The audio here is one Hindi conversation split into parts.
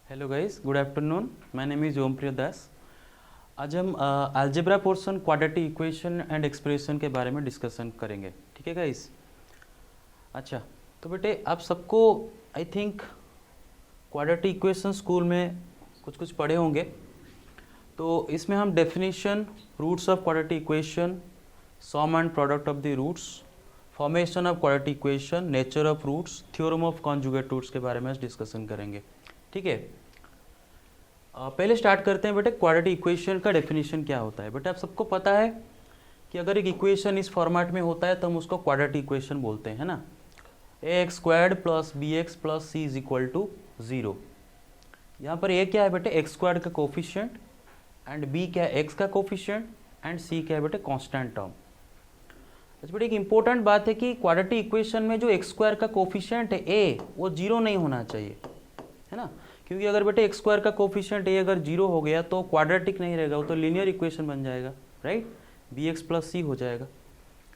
Hello guys, good afternoon. My name is Om Priya Das. आज हम algebra portion quadratic equation and expression के बारे में डिस्कशन करेंगे। ठीक है गाइस। अच्छा, तो बेटे आप सबको I think quadratic equation school में कुछ कुछ पढ़े होंगे। तो इसमें हम definition, roots of quadratic equation, sum and product of the roots, formation of quadratic equation, nature of roots, theorem of conjugate roots के बारे में आज डिस्कशन करेंगे। ठीक है। पहले स्टार्ट करते हैं बेटे क्वाड्रेटिक इक्वेशन का डेफिनेशन क्या होता है। बेटे आप सबको पता है कि अगर एक इक्वेशन इस फॉर्मेट में होता है तो हम उसको क्वाड्रेटिक इक्वेशन बोलते हैं, है ना। ax squared plus b x plus c is equal to 0। यहाँ पर a क्या है बेटे, एक्स स्क्वायर्ड का कोफिशिएंट, एंड b क्या है, x का कोफिशिएंट, एंड c क्या है बेटे, कांस्टेंट टर्म। अच्छा बेटे, एक इंपॉर्टेंट बात है कि क्वाड्रेटिक इक्वेशन में जो एक्स स्क्वायर का कोफिशिएंट है a, वो 0 नहीं होना चाहिए, है ना। क्योंकि अगर बेटे एक्स स्क्वायर का कोफिशिएंट ए अगर 0 हो गया तो क्वाड्रेटिक नहीं रहेगा, वो तो लीनियर इक्वेशन बन जाएगा, right. B x plus c हो जाएगा,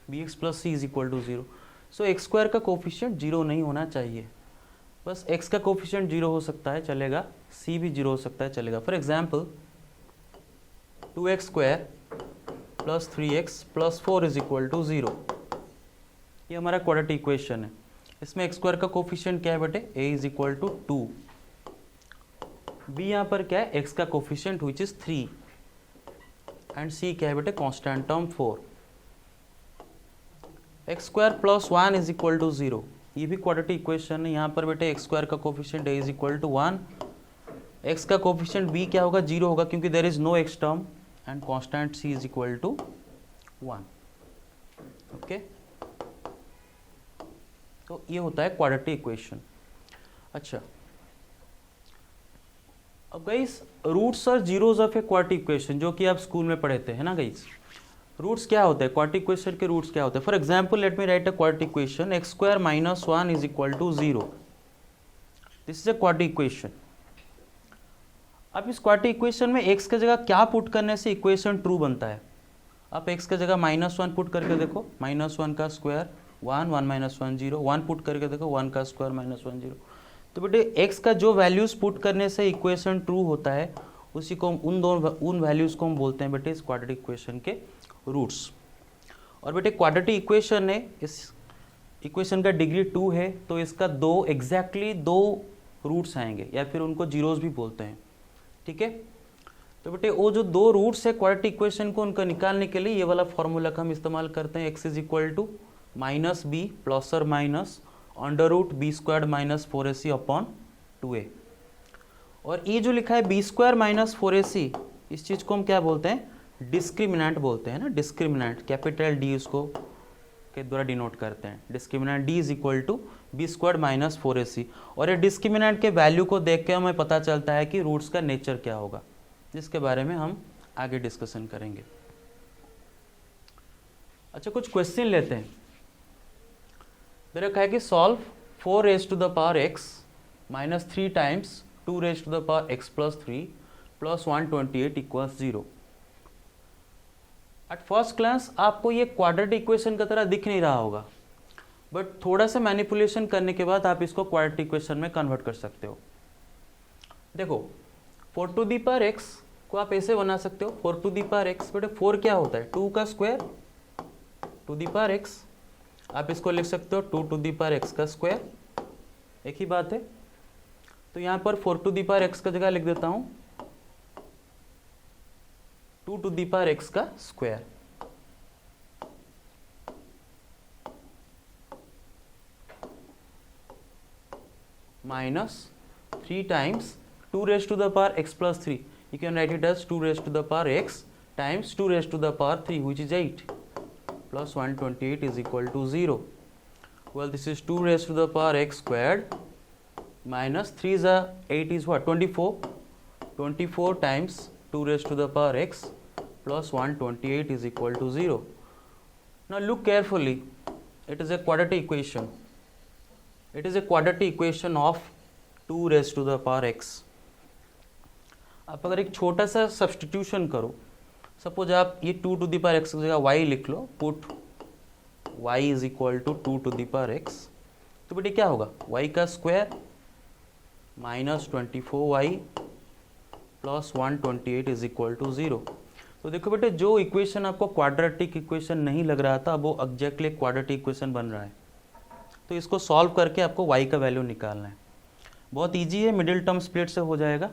b x plus c is equal to 0। So x square का कोफिशिएंट 0 नहीं होना चाहिए। बस एक्स का कोफिशिएंट 0 हो सकता है, चलेगा, सी भी 0 हो सकता है, चलेगा। For example 2x square plus 3x plus 4 is equal to 0, ये हमारा क्वाड्रेटिक इक्वेशन है। इसमें एक्स स्क्वायर का कोफिशिएंट क्या है बेटे, a is equal to 2, b यहाँ पर क्या है, x का coefficient which is 3, and c क्या है बेटे, constant term 4। X square plus 1 is equal to 0, ये भी क्वाड्रेटिक इक्वेशन है। यहाँ पर बेटे एक्स स्क्वायर का coefficient a is equal to 1, x का कोफिशिएंट b क्या होगा, 0 होगा, क्योंकि there is no x term, and constant c is equal to 1। Okay, तो ये होता है क्वाड्रेटिक इक्वेशन। अच्छा, अब गाइस रूट्स और zeros of a quadratic equation जो कि आप स्कूल में पढ़े थे, है ना गाइस। रूट्स क्या होते हैं, क्वाड्रेटिक इक्वेशन के रूट्स क्या होते हैं। For example let me write a quadratic equation, x square minus 1 is equal to 0। This is a quadratic equation. अब इस क्वाड्रेटिक इक्वेशन में एक्स की जगह क्या पुट करने से इक्वेशन ट्रू बनता है। आप एक्स की जगह -1 पुट करके देखो, -1 का स्क्वायर 1, 1 माइनस 1 0, 1 पुट करके देखो, 1 का स्क्वायर -1 0। तो बेटे x का जो वैल्यूज पुट करने से इक्वेशन ट्रू होता है, उसी को उन वैल्यूज को हम बोलते हैं बेटे इस क्वाड्रेटिक इक्वेशन के रूट्स। और बेटे क्वाड्रेटिक इक्वेशन है, इस इक्वेशन का डिग्री 2 है, तो इसका एग्जैक्टली दो रूट्स आएंगे, या फिर उनको जीरोस भी बोलते हैं। ठीक है। तो बेटे वो जो दो रूट्स है क्वाड्रेटिक इक्वेशन को, उनको निकालने के लिए ये वाला फॉर्मूला का हम इस्तेमाल करते हैं। X is equal to minus B plus or minus under root B square minus 4ac upon 2a। और ये जो लिखा है बी स्क्वायर माइनस 4ac, इस चीज़ को हम क्या बोलते हैं, डिस्क्रिमिनेंट बोलते हैं ना। डिस्क्रिमिनेंट कैपिटल डी उसको के द्वारा डिनोट करते हैं। Discriminant D is equal to b square minus 4ac। और ये डिस्क्रिमिनेंट के वैल्यू को देख के हमें पता चलता है कि रूट्स का नेचर क्या होगा, जिसके बारे में हम आगे डिस्कशन करेंगे। अच्छा, कुछ क्वेश्चन लेते हैं। मेरा कहा है कि solve 4 raise to the power x minus 3 times 2 raise to the power x plus 3 plus 128 equals 0। At first glance आपको ये क्वाड्रेटिक इक्वेशन की तरह दिख नहीं रहा होगा, बट थोड़ा सा मैनिपुलेशन करने के बाद आप इसको क्वाड्रेटिक इक्वेशन में कन्वर्ट कर सकते हो। देखो 4 टू द पावर x को आप ऐसे बना सकते हो, 4 टू द पावर x, बेटे 4 क्या होता है, 2 का square to the power x। आप इसको लिख सकते हो 2 टू दी पावर x का स्क्वायर, एक ही बात है। तो यहाँ पर 4 टू दी पावर x का जगह लिख देता हूँ 2 टू दी पावर x का square, minus 3 times 2 raise to the power x plus 3। You can write it as 2 raise to the power x times 2 raise to the power 3 which is 8 plus 128 is equal to 0. Well, this is 2 raised to the power x squared minus 3 is 8 is what, 24. 24 times 2 raised to the power x plus 128 is equal to 0. Now look carefully. It is a quadratic equation. It is a quadratic equation of 2 raised to the power x. आप अगर एक छोटा सा सब्स्टिट्यूशन करो, सपोज आप ये 2 टू दी पावर x की जगह y लिख लो, put y is equal to 2 to the power x, तो बेटे क्या होगा, y का square -24y plus 128 is equal to 0। तो देखो बेटे, जो इक्वेशन आपको क्वाड्रेटिक इक्वेशन नहीं लग रहा था वो एग्जैक्टली क्वाड्रेटिक इक्वेशन बन रहा है। तो इसको सॉल्व करके आपको y का वैल्यू निकालना है। बहुत इजी है, मिडिल टर्म स्प्लिट से हो जाएगा।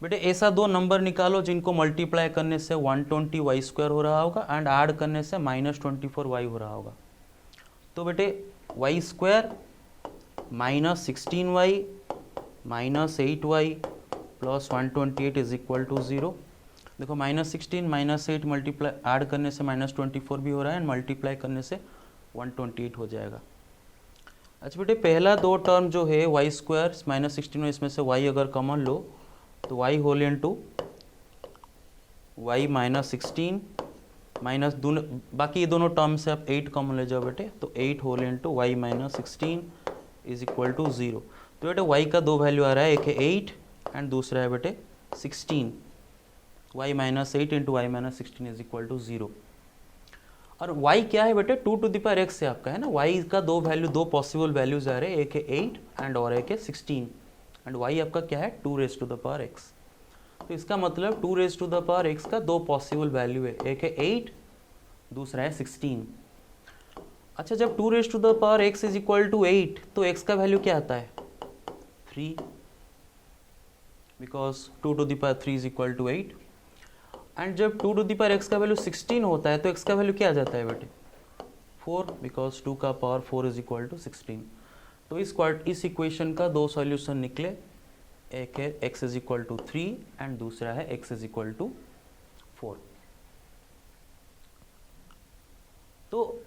बेटे ऐसा दो नंबर निकालो जिनको मल्टीप्लाई करने से 120y² हो रहा होगा एंड ऐड करने से -24y हो रहा होगा। तो बेटे y² -16y -8y plus 128 is equal to 0। देखो -16 -8 मल्टीप्लाई ऐड करने से -24 भी हो रहा है एंड मल्टीप्लाई करने से 128 हो जाएगा। अच्छा बेटे, पहला दो टर्म जो है y² -16, इसमें से y अगर कॉमन लो तो y whole into y -16 minus दोनों, बाकी ये दोनों टर्म से आप 8 कॉमन ले जाओ बेटे, तो 8 whole into y -16 is equal to 0। तो बेटे y का दो वैल्यू आ रहा है, एक है 8 एंड दूसरा है बेटे 16। y -8 into y -16 is equal to 0। और y क्या है बेटे, 2 टू द पावर x से आपका है ना। y का दो वैल्यू, दो पॉसिबल वैल्यूज आ रहे हैं, एक है 8 एंड और एक है 16 एंड y आपका क्या है 2 raise to the power x। तो इसका मतलब 2 raise to the power x का दो पॉसिबल वैल्यू है, एक है 8 दूसरा है 16। अच्छा, जब 2 raise to the power x is equal to 8 तो x का वैल्यू क्या आता है 3, because 2 to the power 3 is equal to 8। And जब 2 टू द पावर x का वैल्यू 16 होता है तो x का वैल्यू क्या आ जाता है बेटे 4, बिकॉज 2 का पावर 4 इज इक्वल टू 16। तो इस इक्वेशन का दो सॉल्यूशन निकले, एक है x is equal to 3 and दूसरा है x इज इक्वल टू 4। तो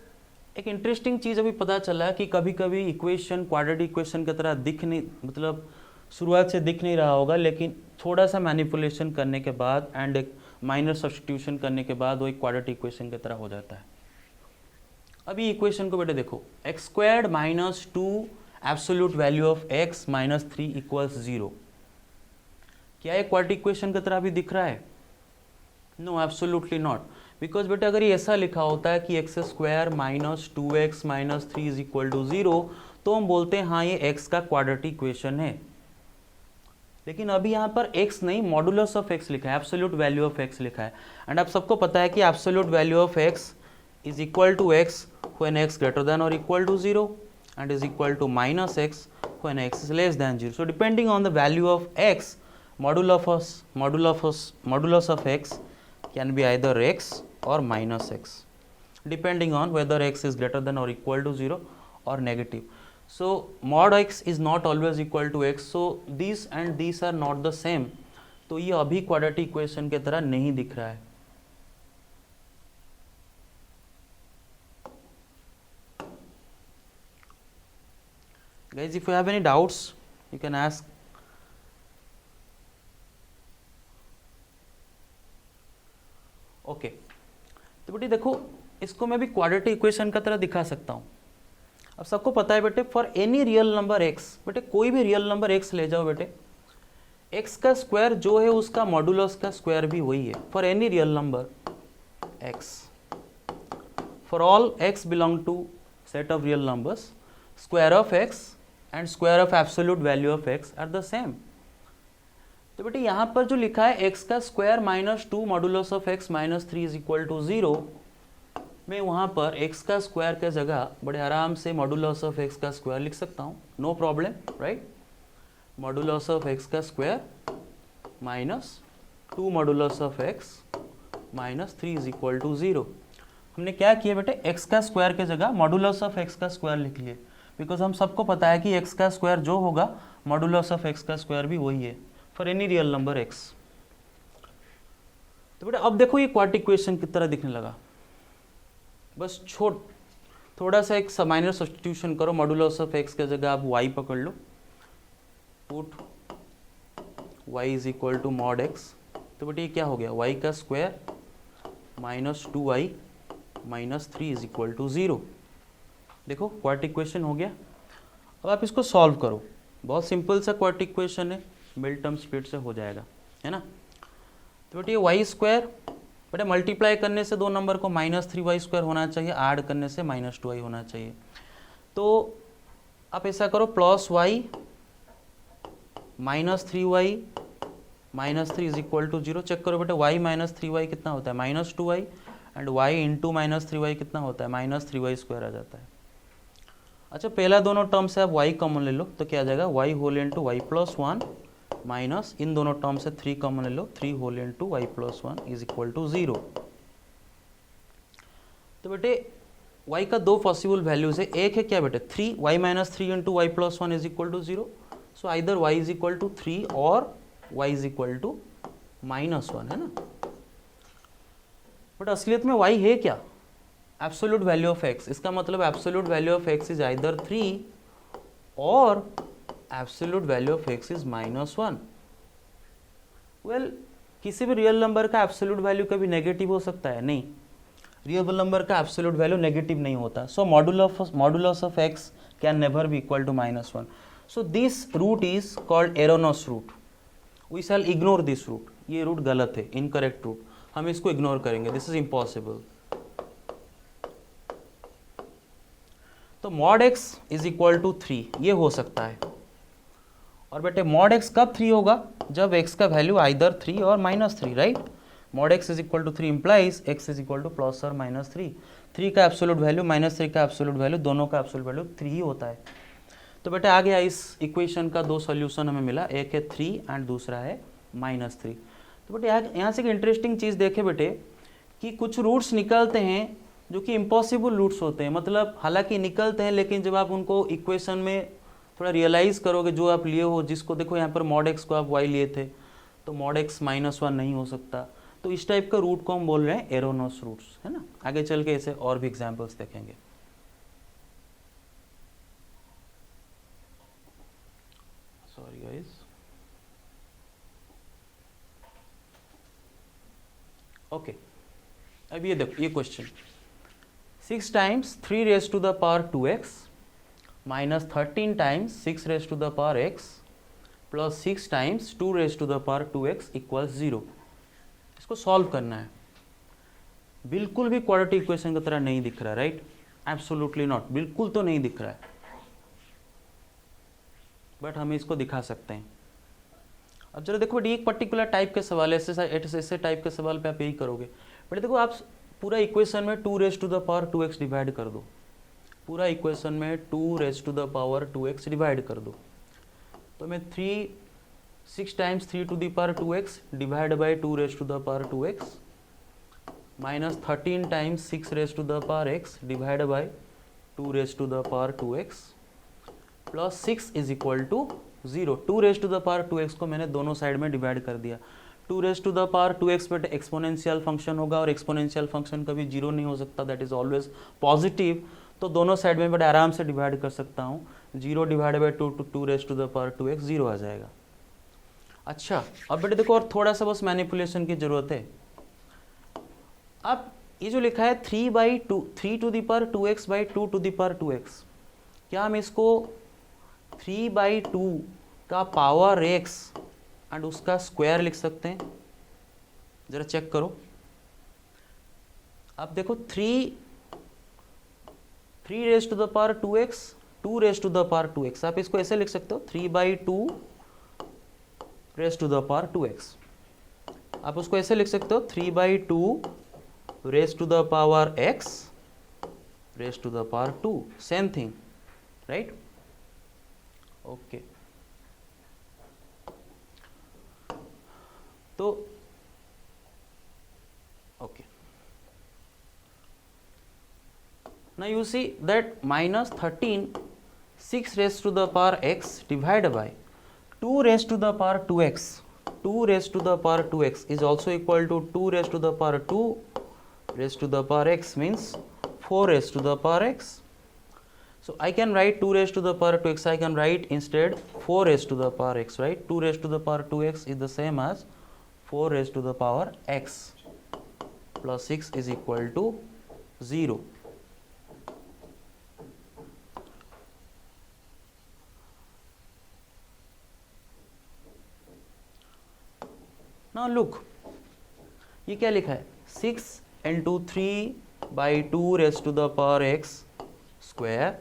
एक इंटरेस्टिंग चीज़ अभी पता चला कि कभी कभी इक्वेशन क्वाड्रेटिक इक्वेशन की तरह दिख नहीं, मतलब शुरुआत से दिख नहीं रहा होगा, लेकिन थोड़ा सा मैनिपुलेशन करने के बाद एंड एक माइनर सब्स्टिट्यूशन करने के बाद वो एक क्वाड्रेटिक इक्वेशन की तरह हो जाता है। अभी इक्वेशन को बेटे देखो, x² - 2 absolute value of x -3 equals 0। क्या ये क्वाड्रेटिक इक्वेशन की तरह भी दिख रहा है? No, absolutely not. बिकॉज बेटे अगर ये ऐसा लिखा होता है कि x² - 2x - 3 is equal to 0 तो हम बोलते हैं हाँ ये x का क्वाड्रेटिक इक्वेशन है। लेकिन अभी यहाँ पर x नहीं, मॉडुलस ऑफ x लिखा है, एब्सोल्यूट वैल्यू ऑफ x लिखा है। एंड आप सबको पता है कि absolute value of x is equal to x when x greater than और equal to 0 and is equal to -x when x is less than 0. So depending on the value of x, modulus of x can be either x or -x, depending on whether x is greater than or equal to 0 or negative. So mod x is not always equal to x. So these and these are not the same. तो ये अभी क्वाड्रेटिक इक्वेशन की तरह नहीं दिख रहा है। Guys, if you have any doubts, you can ask. Okay. तो बेटे देखो, इसको मैं भी क्वाड्रेटिक इक्वेशन का तरह दिखा सकता हूँ। अब सबको पता है बेटे, for any real number x, बेटे कोई भी रियल नंबर x ले जाओ बेटे, x का स्क्वायर जो है उसका मॉडुलस का स्क्वायर भी वही है। For any real number x, for all x belong to set of real numbers, square of x and square of absolute value of x are the same. तो बेटे यहाँ पर जो लिखा है x का square -2 modulus of x -3 is equal to 0, मैं वहाँ पर x का स्क्वायर के जगह बड़े आराम से मॉडुलस ऑफ x का स्क्वायर लिख सकता हूँ, no problem, right. Modulus of x का square -2 modulus of x -3 is equal to 0। हमने क्या किया बेटे, x का स्क्वायर के जगह मॉडुलस ऑफ x का स्क्वायर लिख लिए, बिकॉज हम सबको पता है कि x का स्क्वायर जो होगा मॉडुलस ऑफ x का स्क्वायर भी वही है for any real number x। तो बेटा अब देखो ये क्वाड्रेटिक इक्वेशन की तरह दिखने लगा। बस थोड़ा सा एक माइनर सब्स्टिट्यूशन करो, मॉडुलस ऑफ x के जगह आप y पकड़ लो, put y is equal to mod x। तो बेटा ये क्या हो गया, y का square -2y -3 is equal to 0। देखो क्वाड्रेटिक इक्वेशन हो गया। अब आप इसको सॉल्व करो, बहुत सिंपल सा क्वाड्रेटिक इक्वेशन है, मिड टर्म स्प्लिट से हो जाएगा, है ना। तो बेटे y² बेटे मल्टीप्लाई करने से दो नंबर को -3y² होना चाहिए, ऐड करने से -2y होना चाहिए। तो आप ऐसा करो, +y -3y -3 is equal to 0। Check करो बेटा, y -3y कितना होता है, -2y, and y into -3y कितना होता है, -3y² आ जाता है। अच्छा, पहला दोनों टर्म से आप y कॉमन ले लो तो क्या आ जाएगा, y whole into Y plus 1 minus इन दोनों टर्म से 3 कॉमन ले लो, 3 whole into Y plus 1 is equal to 0। तो बेटे y का दो पॉसिबल वैल्यूज है, एक है क्या बेटे 3, y -3 into Y plus 1 is equal to 0। So either y is equal to 3 और y इज इक्वल टू -1, है ना। बट असलियत में y है क्या, एब्सोल्यूट वैल्यू ऑफ x। इसका मतलब absolute value of x is either 3 or absolute value of x is -1। Well, किसी भी रियल नंबर का एब्सोल्यूट वैल्यू कभी नेगेटिव हो सकता है, नहीं, रियल नंबर का एब्सोल्यूट वैल्यू नेगेटिव नहीं होता। So modulus of x can never be equal to -1। So this root is called erroneous root, we shall ignore this root. ये रूट गलत है, इनकरेक्ट रूट, हम इसको इग्नोर करेंगे, दिस इज इम्पॉसिबल। तो mod x is equal to 3 ये हो सकता है। और बेटे मॉड x कब 3 होगा, जब x का वैल्यू आइदर 3 और -3, right. Mod x is equal to 3 implies x is equal to plus और -3। 3 का एब्सोल्यूट वैल्यू -3 का एब्सोल्यूट वैल्यू, दोनों का एब्सोल्यूट वैल्यू 3 ही होता है। तो बेटे आ गया, इस इक्वेशन का दो सॉल्यूशन हमें मिला, एक है 3 एंड दूसरा है -3। तो बेटे यहाँ से एक इंटरेस्टिंग चीज़ देखे बेटे कि कुछ रूट्स निकलते हैं जो कि इम्पॉसिबल रूट्स होते हैं, मतलब हालांकि निकलते हैं लेकिन जब आप उनको इक्वेशन में थोड़ा रियलाइज़ करोगे, जो आप लिए हो, जिसको देखो यहाँ पर मॉड x को आप y लिए थे तो मॉड x -1 नहीं हो सकता। तो इस टाइप का रूट को हम बोल रहे हैं एरोनोस रूट्स, है ना। आगे चल के ऐसे और भी एग्जाम्पल्स देखेंगे। Sorry guys, okay. अब ये देखो, ये question 6 times 3 raise to the power 2x minus 13 times 6 raise to the power x plus 6 times 2 raise to the power 2x equals 0। इसको सॉल्व करना है। बिल्कुल भी क्वाड्रेटिक इक्वेशन की तरह नहीं दिख रहा, राइट, एब्सोल्युटली नॉट, बिल्कुल तो नहीं दिख रहा है, बट हम इसको दिखा सकते हैं। अब जरा देखो बेटी, एक पर्टिकुलर टाइप के सवाल, ऐसे टाइप के सवाल पे आप यही करोगे। बट देखो, आप पूरा इक्वेशन में 2 raise to the power 2x divide कर दो, पूरा इक्वेशन में 2 raise to the power 2x divide कर दो। तो मैं 6 times 3 to the power 2x divide by 2 raise to the power 2x minus 13 times 6 raise to the power x divide by 2 raise to the power 2x plus 6 is equal to 0। 2 raise to the power 2x को मैंने दोनों साइड में डिवाइड कर दिया। 2 raise to the power 2x बेटे एक्सपोनेंशियल फंक्शन होगा और एक्सपोनेंशियल फंक्शन कभी जीरो नहीं हो सकता, दैट इज ऑलवेज पॉजिटिव। तो दोनों साइड में बेटे आराम से डिवाइड कर सकता हूँ। 0 divide by 2 2 raise to the power 2x 0 आ जाएगा। अच्छा, अब बेटे देखो और थोड़ा सा बस मैनिपुलेशन की जरूरत है। अब ये जो लिखा है 3 to the power 2x by 2 to the power 2x, क्या हम इसको 3/2 का पावर x एंड उसका स्क्वायर लिख सकते हैं? जरा चेक करो। अब देखो 3 raise to the power 2x 2 raise to the power 2x, आप इसको ऐसे लिख सकते हो 3/2 raise to the power 2x। आप उसको ऐसे लिख सकते हो 3/2 raise to the power x raise to the power 2, same thing, right. Okay, तो okay, now you see that minus 13 6 raised to the power x divided by 2 raised to the power 2x 2 raised to the power 2x is also equal to 2 raised to the power 2 raised to the power x means 4 raised to the power x. So I can write 2 raised to the power 2x, I can write instead 4 raised to the power x, right? 2 raised to the power 2x is the same as 4 raised to the power x plus 6 is equal to 0. Now look, ये क्या लिखा है 6 into 3 by 2 raised to the power x square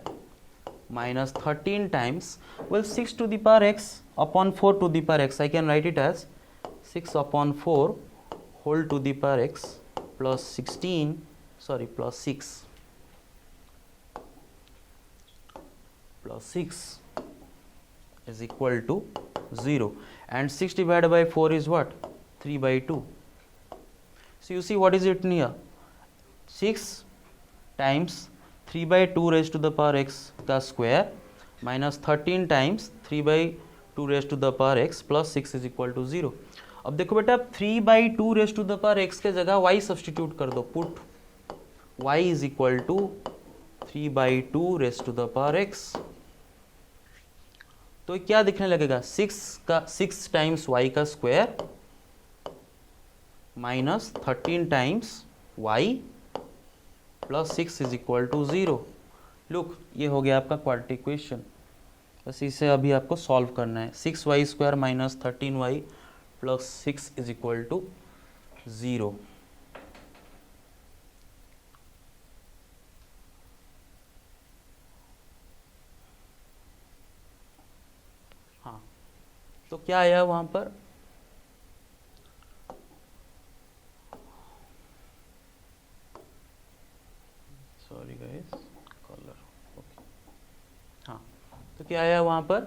minus 13 times, well 6 to the power x upon 4 to the power x, I can write it as 6 upon 4 whole to the power x plus 16, sorry, plus 6 is equal to 0, and 6 divided by 4 is what? 3 by 2. So you see what is it here? 6 times 3 by 2 raised to the power x का square minus 13 times 3 by 2 raised to the power x plus 6 is equal to 0. अब देखो बेटा 3 by 2 raised to the power x के जगह y सब्सटीट्यूट कर दो, put y is equal to 3 by 2 raised to the power x. तो क्या दिखने लगेगा? 6 टाइम्स y का square minus 13 times y plus 6 is equal to 0. Look, ये हो गया आपका क्वाड्रेटिक इक्वेशन. बस इसे अभी आपको सॉल्व करना है. 6y square minus 13y plus 6 is equal to 0. हाँ, तो क्या आया वहां पर? Sorry guys, colour. ओके, हाँ, तो क्या आया वहां पर?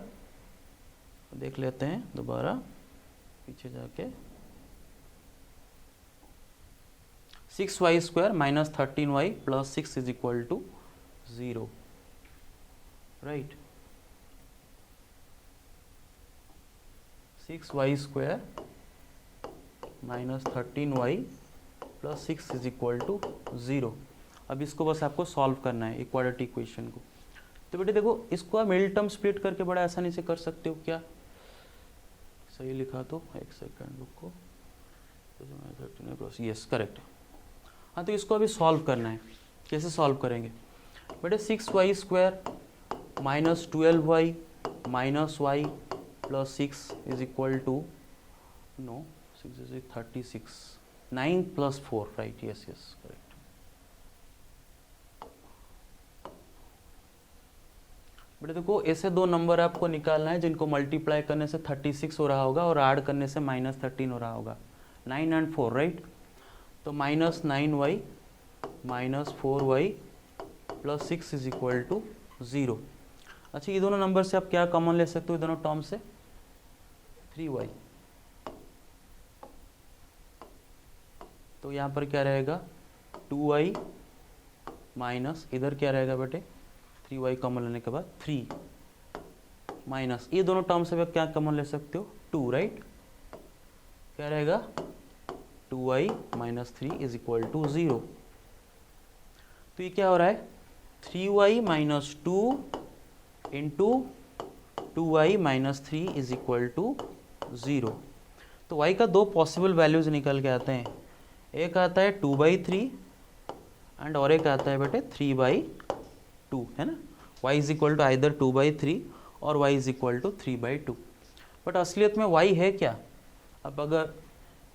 देख लेते हैं दोबारा पीछे जाके. 6y square minus 13y plus 6 is equal to 0, right. 6y square minus 13y plus 6 is equal to 0. अब इसको बस आपको सॉल्व करना है क्वाड्रेटिक इक्वेशन को. तो बेटे देखो, इसको आप मिडिल टर्म स्प्लिट करके बड़ा आसानी से कर सकते हो. क्या सही लिखा? तो एक सेकंड रुको. Yes, correct. हाँ, तो इसको अभी सॉल्व करना है. कैसे सॉल्व करेंगे बेटे? 6y square minus 12y minus y plus 6 is equal to, no 6 is 36, 9 plus 4, right. Yes yes, correct. बेटे देखो, ऐसे दो नंबर आपको निकालना है जिनको मल्टीप्लाई करने से 36 हो रहा होगा और ऐड करने से माइनस 13 हो रहा होगा. 9 एंड 4, राइट. तो minus 9y minus 4y plus 6 is equal to 0. अच्छा, ये दोनों नंबर से आप क्या कॉमन ले सकते हो? दोनों टर्म से 3y. तो यहाँ पर क्या रहेगा? 2y माइनस, इधर क्या रहेगा बेटे? 3y कॉमन लेने के बाद 3 माइनस, ये दोनों टर्म से आप क्या कॉमन ले सकते हो? 2, राइट. क्या रहेगा? 2y minus 3 is equal to 0. तो ये क्या हो रहा है? 3y minus 2 into 2y minus 3 is equal to 0. तो y का दो पॉसिबल वैल्यूज निकल के आते हैं. एक आता है 2/3 एंड और एक आता है बेटे 3/2, है ना. y is equal to either 2/3 और y is equal to 3/2. But असलियत में y है क्या? अब अगर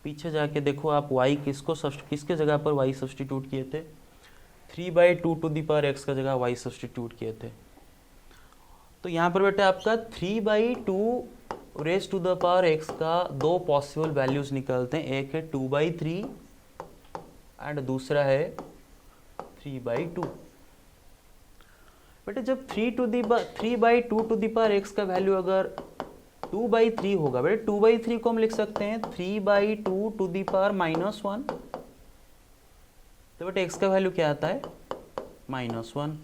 पीछे जाके देखो आप, y किसके जगह पर y सब्सटीट्यूट किए थे? 3/2 टू द पावर x का जगह y सब्सटीट्यूट किए थे. तो यहाँ पर बेटे आपका 3/2 raise to the power x का दो पॉसिबल वैल्यूज निकलते हैं. एक है 2/3 एंड दूसरा है 3/2. बेटे जब 3/2 टू द पावर x का वैल्यू अगर 2/3 होगा, बेटे 2/3 को हम लिख सकते हैं 3/2 टू द पावर -1. तो बेटे x का वैल्यू क्या आता है? -1.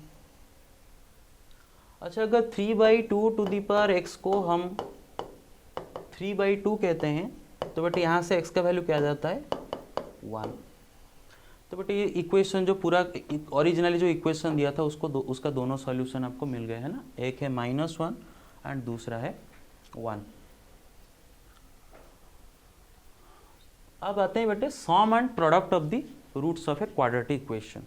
अच्छा, अगर 3/2 टू द पावर x को हम 3/2 कहते हैं तो बेटे यहाँ से x का वैल्यू क्या आ जाता है? 1. तो बेटे ये इक्वेशन जो पूरा ओरिजिनली जो इक्वेशन दिया था उसका दोनों सॉल्यूशन आपको मिल गए, है ना. एक है -1 एंड दूसरा है 1. अब आते हैं बेटे sum and product of the roots of a quadratic equation.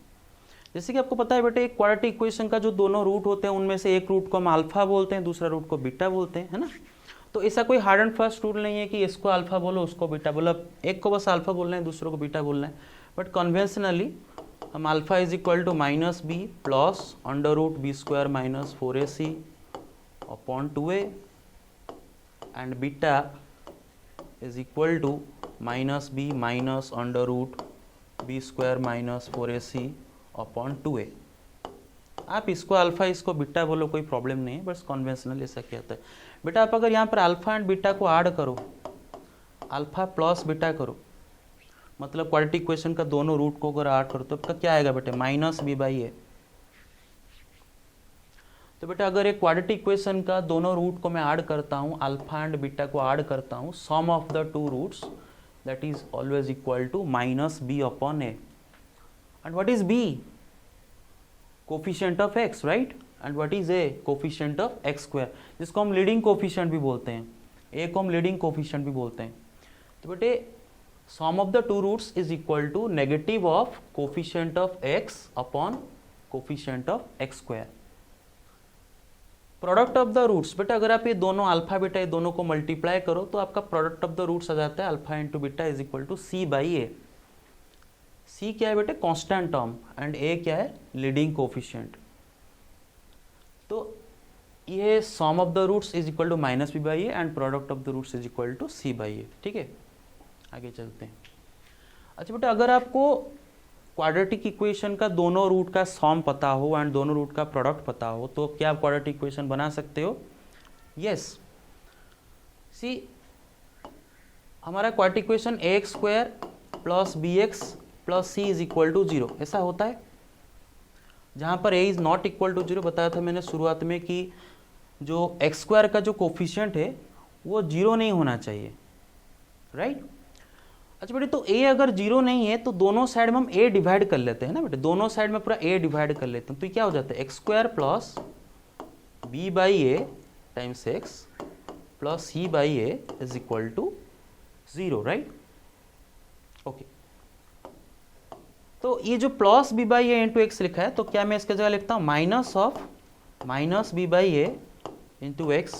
जैसे कि आपको पता है बेटे, एक क्वाड्रेटिक इक्वेशन का जो दोनों रूट होते हैं उनमें से एक रूट को हम अल्फा बोलते हैं, दूसरा रूट को बीटा बोलते हैं, है ना. तो ऐसा कोई हार्ड एंड फास्ट रूल नहीं है कि इसको अल्फा बोलो उसको बीटा बोलो. एक को बस अल्फा बोलना है, दूसरे को बीटा बोलना है. बट कन्वेंशनली हम alpha is equal to minus B plus under root B square minus 4ac upon 2a and beta is equal to minus b minus under root B square minus 4ac upon 2a। आप इसको अल्फा इसको बीटा बोलो, कोई प्रॉब्लम नहीं है, बस कन्वेंशनल ऐसा कहता है। बेटा आप अगर यहाँ पर अल्फा एंड बीटा को ऐड करो, अल्फा प्लस बीटा करो, मतलब क्वाड्रेटिक इक्वेशन का दोनों रूट को अगर ऐड करो तो आपका क्या आएगा बेटे, माइनस बी बाई ए। तो बेटा अगर एक क्वाड्रेटिक इक्वेशन का दोनों रूट को मैं ऐड करता हूँ, अल्फा एंड बीटा को ऐड करता हूँ, sum of the two roots that is always equal to minus B upon A. And what is B? Coefficient of x, right? And what is a? Coefficient of x square, जिसको हम लीडिंग कोफिशिएंट भी बोलते हैं, a को हम लीडिंग कोफिशिएंट भी बोलते हैं। तो बेटे sum of the two roots is equal to negative of coefficient of x upon coefficient of x square. Product of the roots, बेटा अगर आप ये दोनों अल्फा बीटा ये दोनों को मल्टीप्लाई करो तो आपका प्रोडक्ट ऑफ द रूट्स आ जाता है alpha into beta is equal to c by A. C क्या है बेटे? कांस्टेंट टर्म, एंड ए क्या है? Leading coefficient. तो ये sum of the roots is equal to minus B by A and product of the roots is equal to C by A. ठीक है, आगे चलते हैं। अच्छा बेटा अगर आपको क्वाड्रेटिक इक्वेशन का दोनों रूट का सम पता हो एंड दोनों रूट का प्रोडक्ट पता हो तो क्या आप क्वाड्रेटिक इक्वेशन बना सकते हो? यस। सी हमारा quadratic equation a x square plus b x plus c is equal to 0 ऐसा होता है, जहाँ पर a is not equal to 0 बताया था मैंने शुरुआत में कि जो एक्स स्क्वायर का जो कोफिशिएंट है वो 0 नहीं होना चाहिए, राइट? अच्छा बेटे तो a अगर 0 नहीं है तो दोनों साइड में हम a डिवाइड कर लेते हैं ना बेटे, दोनों साइड में पूरा a डिवाइड कर लेते हैं, तो क्या हो जाता है x square plus b by a times x plus c by a is equal to 0, right? Okay, तो ये जो plus b by a into x लिखा है तो क्या मैं इसके जगह लिखता हूँ minus of minus B by a into x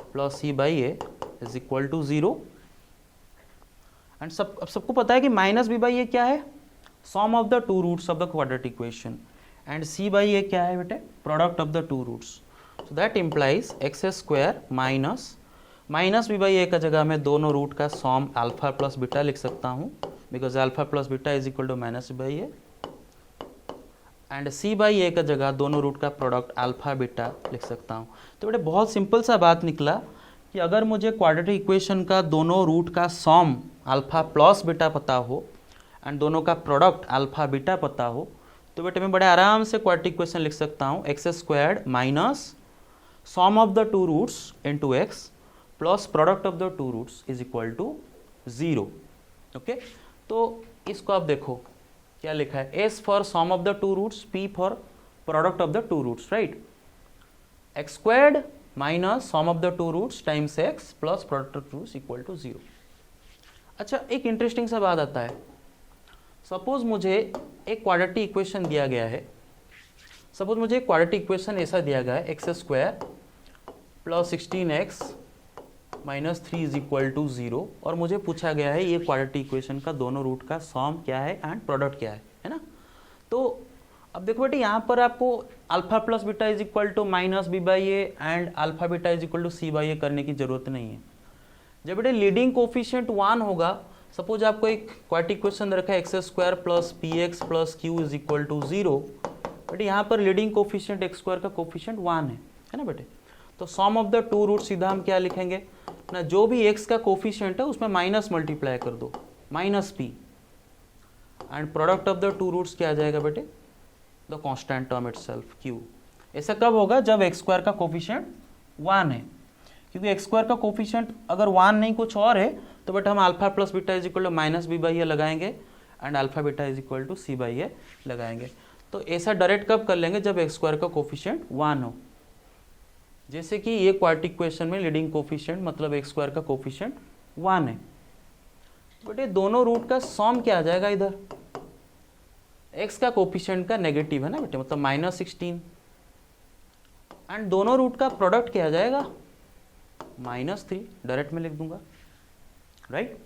plus c by a is equal to 0। And अब सबको पता है कि माइनस बी बाई ए क्या है? Sum of the two roots of the quadratic equation, and C by A क्या है बेटे? Product of the two roots. So that implies X square minus B by A का जगह मैं दोनों रूट का सम अल्फा प्लस बीटा लिख सकता हूँ, because alpha plus beta is equal to minus by A, and C by A का जगह दोनों रूट का प्रोडक्ट अल्फा बीटा लिख सकता हूँ। तो बेटे बहुत सिंपल सा बात निकला कि अगर मुझे क्वाड्रेटिक इक्वेशन का दोनों रूट का सम अल्फा प्लस बीटा पता हो एंड दोनों का प्रोडक्ट अल्फा बीटा पता हो तो बेटे मैं बड़े आराम से क्वाड्रेटिक इक्वेशन लिख सकता हूँ x squared minus sum of the two roots into x plus product of the two roots is equal to 0। Okay, तो इसको आप देखो क्या लिखा है, S for sum of the two roots, P for product of the two roots, right? X squared minus sum of the two roots times x plus product of roots equal to 0। अच्छा एक इंटरेस्टिंग सा बात आता है, सपोज मुझे एक क्वाड्रेटिक इक्वेशन दिया गया है, सपोज मुझे एक क्वाड्रेटिक इक्वेशन ऐसा दिया गया है x square plus 16x minus 3 is equal to 0, और मुझे पूछा गया है ये क्वाड्रेटिक इक्वेशन का दोनों रूट का सम क्या है एंड प्रोडक्ट क्या है ना? तो अब देखो बेटे यहाँ पर आपको alpha plus beta is equal to minus B by A and alpha beta is equal to C by A करने की जरूरत नहीं है। जब बेटे लीडिंग कोफिशिएंट 1 होगा, सपोज आपको एक क्वाड्रेटिक इक्वेशन रखा है x square plus p x plus q is equal to 0, बेटे यहाँ पर लीडिंग कोफिशिएंट एक्स स्क्वायर का कोफिशिएंट 1 है ना बेटे? तो sum of the two root सीधा हम क्या लिखेंगे ना, जो भी x का कोफिशिएंट है उसमें माइनस मल्टीप्लाई कर दो, minus p, and product of the two roots क्या आ जाएगा बेटे? The constant term itself q। ऐसा कब होगा? जब एक्स स्क्वायर का कोफिशिएंट 1 है, क्योंकि एक्स स्क्वायर का कोफिशिएंट अगर 1 नहीं कुछ और है तो बेटा हम alpha plus beta is equal to minus B by A लगाएंगे and alpha beta is equal to C by A लगाएंगे। तो ऐसा डायरेक्ट कब कर लेंगे? जब एक्स स्क्वायर का कोफिशिएंट 1 हो। जैसे कि ये क्वाड्रेटिक इक्वेशन में लीडिंग कोफिशिएंट मतलब एक्स स्क्वायर का कोफिशिएंट 1 है, बेटे दोनों रूट का सम क्या आ जाएगा? इधर एक्स का कोफिशिएंट का नेगेटिव है ना बेटे, मतलब माइनस 16, एंड दोनों रूट का प्रोडक्ट क्या आ जाएगा? माइनस 3, डायरेक्ट में लिख दूंगा, राइट?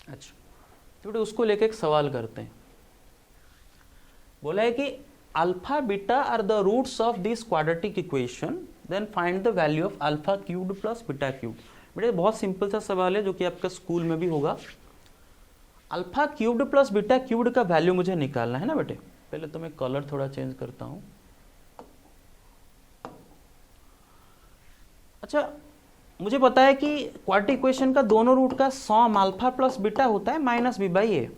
अच्छा तो बेटे उसको लेके एक सवाल करते हैं। बोला है कि alpha beta are the roots of this quadratic equation, then find the value of alpha cubed plus beta cubed. बेटे बहुत सिंपल सा सवाल है जो कि आपका स्कूल में भी होगा। Alpha cubed plus beta cubed का वैल्यू मुझे निकालना है ना बेटे। पहले तो मैं कलर थोड़ा चेंज करता हूं। अच्छा, मुझे पता है कि क्वाड्रेटिक इक्वेशन का दोनों रूट का सॉम अल्फा प्लस बीटा होता है minus B by A,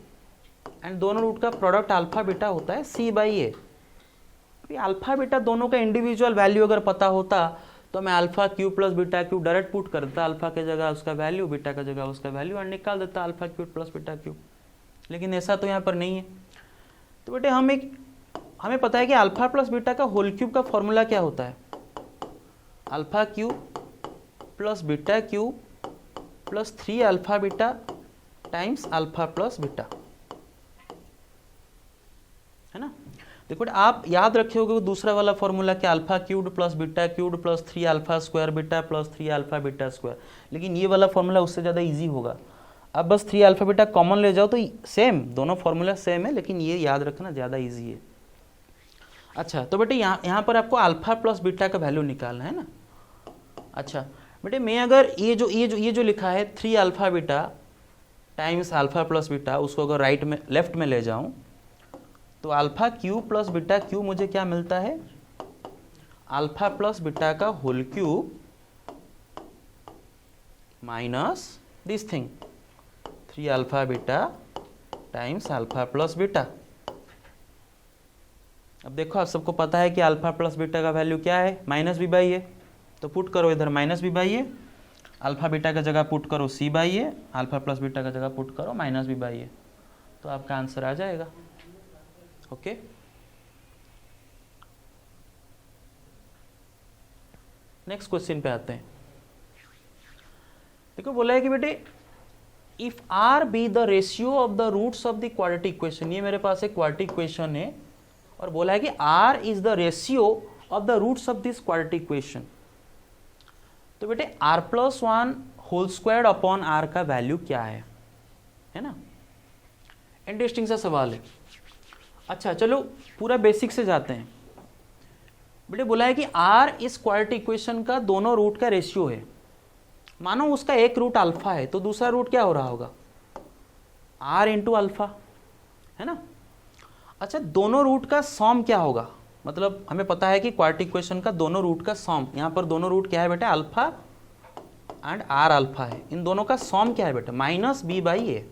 and दोनों रूट का प्रोडक्ट अल्फा बीटा होता है c by A. Alpha beta दोनों का इंडिविजुअल वैल्यू अगर पता होता तो मैं alpha cube plus beta cube direct put कर देता, अल्फा के जगह उसका वैल्यू, बीटा का जगह उसका वैल्यू, और निकाल देता alpha cube plus beta cube. लेकिन ऐसा तो यहाँ पर नहीं है। तो बेटे हमें पता है कि अल्फा प्लस बीटा का होल क्यूब का फॉर्मूला क्या होता है, alpha cube plus beta cube plus 3 alpha beta times alpha plus beta, है ना। देखो आप याद रखे होगे दूसरा वाला फॉर्मूला क्या, alpha cubed plus beta cubed plus 3 alpha square beta plus 3 alpha beta square. लेकिन ये वाला फॉर्मूला उससे ज़्यादा इजी होगा। अब बस 3 अल्फा बीटा कॉमन ले जाओ तो सेम, दोनों फॉर्मूला सेम है, लेकिन ये याद रखना ज़्यादा ईजी है। अच्छा, तो बेटे यहाँ पर आपको अल्फा प्लस बीटा का वैल्यू निकालना है ना। अच्छा बेटे, मैं अगर ये जो लिखा है 3 alpha beta times alpha plus beta, उसको अगर लेफ्ट में ले जाऊँ तो alpha cube plus beta cube मुझे क्या मिलता है, अल्फा प्लस बीटा का whole cube minus this thing 3 alpha beta times alpha plus beta. अब देखो आप सबको पता है कि अल्फा प्लस बीटा का वैल्यू क्या है, माइनस बी बाई ए। तो पुट करो इधर minus B by A, alpha beta का जगह पुट करो C by A, alpha plus beta का जगह पुट करो माइनस बी बाई ए, तो आपका आंसर आ जाएगा। ओके नेक्स्ट क्वेश्चन पे आते हैं। देखो बोला है कि बेटे if r be the ratio of the roots of the quadratic equation, ये मेरे पास एक क्वाड्रेटिक इक्वेशन है और बोला है कि r is the ratio of the roots of this quadratic equation. तो बेटे r plus 1 whole squared upon r का वैल्यू क्या है ना। इंटरेस्टिंग सा सवाल है। अच्छा चलो पूरा बेसिक से जाते हैं। बेटे बोला है कि आर इस क्वाड्रेटिक इक्वेशन का दोनों रूट का रेशियो है। मानो उसका एक रूट अल्फा है तो दूसरा रूट क्या हो रहा होगा, आर इंटू अल्फा, है ना। अच्छा दोनों रूट का सॉम क्या होगा, मतलब हमें पता है कि क्वाड्रेटिक इक्वेशन का दोनों रूट का सॉम, यहाँ पर दोनों रूट क्या है बेटा, अल्फा एंड आर अल्फा है। इन दोनों का सॉम क्या है बेटा, minus B by a.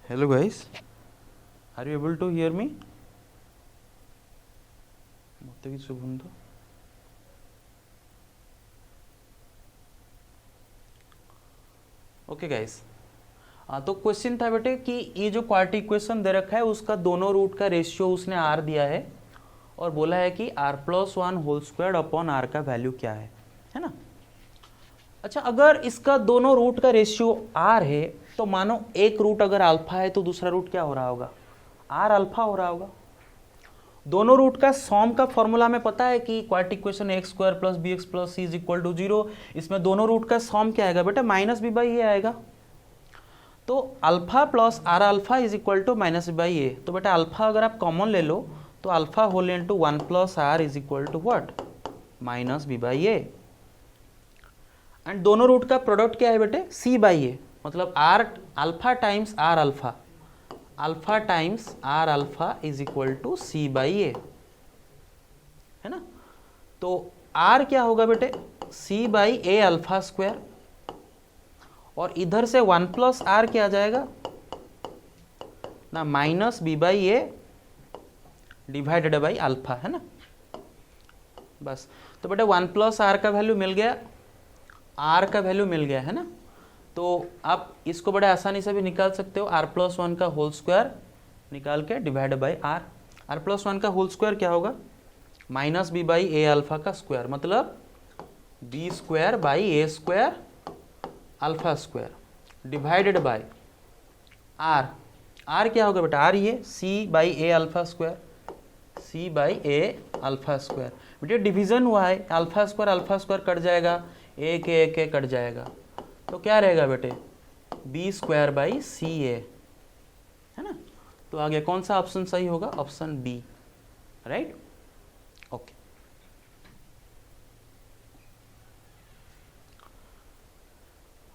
Hello guys, are you able to hear me? मत की सुबंध। ओके गाइस, तो क्वेश्चन था बेटे कि ये जो क्वाड्रेटिक इक्वेशन दे रखा है उसका दोनों रूट का रेशियो उसने आर दिया है और बोला है कि r plus 1 whole square upon r का वैल्यू क्या है ना। अच्छा अगर इसका दोनों रूट का रेशियो आर है तो मानो एक रूट अगर अल्फा है तो दूसरा रूट क्या हो रहा होगा, आर अल्फा हो रहा होगा। दोनों रूट का सॉम का फॉर्मूला में पता है कि quadratic equation x square plus b x plus c is equal to 0। इसमें दोनों रूट का सॉम क्या आएगा बेटा, माइनस बी बाई ए आएगा। तो alpha plus R alpha is equal to minus B by A. तो बेटा अल्फा अगर आप कॉमन ले लो तो alpha whole into 1 plus R is equal to what, minus B by A. And दोनों रूट का प्रोडक्ट क्या है बेटे, सी बाई ए, मतलब R alpha times R alpha, alpha times R alpha is equal to C by A, है ना। तो आर क्या होगा बेटे, C by A alpha square, और इधर से 1 प्लस आर क्या आ जाएगा ना, minus B by a divided by alpha, है ना। बस तो बेटा 1 प्लस आर का वैल्यू मिल गया, आर का वैल्यू मिल गया, है ना। तो आप इसको बड़े आसानी से भी निकाल सकते हो, आर प्लस 1 का होल स्क्वायर निकाल के divide by R. R plus 1 का होल स्क्वायर क्या होगा, minus B by A alpha का स्क्वायर, मतलब B square by A square alpha square divided by R. R क्या होगा बेटा, आर ये C by A alpha square, C by A alpha square. बेटे डिवीजन हुआ है, अल्फा स्क्वायर कट जाएगा, ए के कट जाएगा, तो क्या रहेगा बेटे, बी स्क्वायर बाई सी ए, है ना। तो आगे कौन सा ऑप्शन सही होगा, ऑप्शन बी, राइट। ओके,